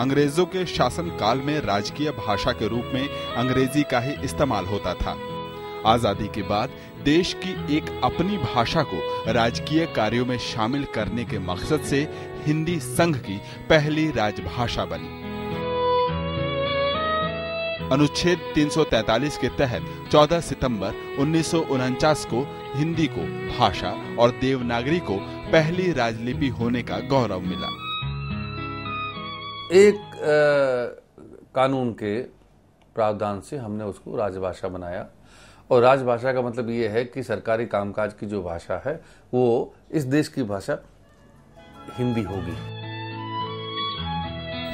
अंग्रेजों के शासन काल में राजकीय भाषा के रूप में अंग्रेजी का ही इस्तेमाल होता था। आजादी के बाद देश की एक अपनी भाषा को राजकीय कार्यों में शामिल करने के मकसद से हिंदी संघ की पहली राजभाषा बनी। अनुच्छेद 343 के तहत 14 सितंबर 1949 को हिंदी को भाषा और देवनागरी को पहली राजलिपि होने का गौरव मिला। एक कानून के प्रावधान से हमने उसको राजभाषा बनाया और राजभाषा का मतलब ये है कि सरकारी कामकाज की जो भाषा है वो इस देश की भाषा हिंदी होगी।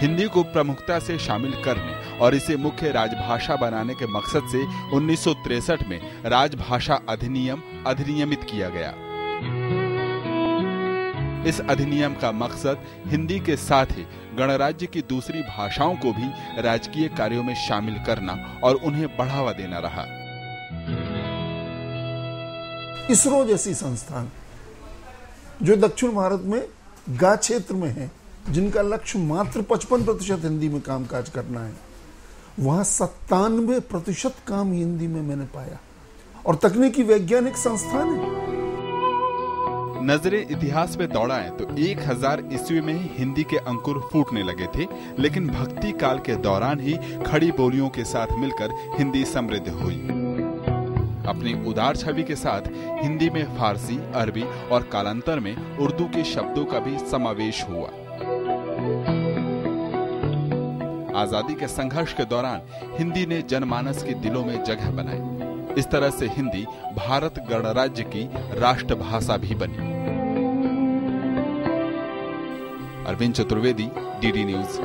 हिंदी को प्रमुखता से शामिल करने और इसे मुख्य राजभाषा बनाने के मकसद से 1963 में राजभाषा अधिनियम अधिनियमित किया गया। इस अधिनियम का मकसद हिंदी के साथ ही गणराज्य की दूसरी भाषाओं को भी राजकीय कार्यों में शामिल करना और उन्हें बढ़ावा देना रहा। इसरो जैसी संस्थान जो दक्षिण भारत में गा क्षेत्र में है, जिनका लक्ष्य मात्र 55% हिंदी में कामकाज करना है, वहां 97% काम हिंदी में मैंने पाया। और तकनीकी वैज्ञानिक संस्थान है। नजरें इतिहास में दौड़ाएं तो 1000 ईस्वी में ही हिंदी के अंकुर फूटने लगे थे, लेकिन भक्ति काल के दौरान ही खड़ी बोलियों के साथ मिलकर हिंदी समृद्ध हुई। अपनी उदार छवि के साथ हिंदी में फारसी, अरबी और कालांतर में उर्दू के शब्दों का भी समावेश हुआ। आजादी के संघर्ष के दौरान हिंदी ने जनमानस के दिलों में जगह बनाई। इस तरह से हिंदी भारत गणराज्य की राष्ट्रभाषा भी बनी। Arvind Chaturvedi, DD news.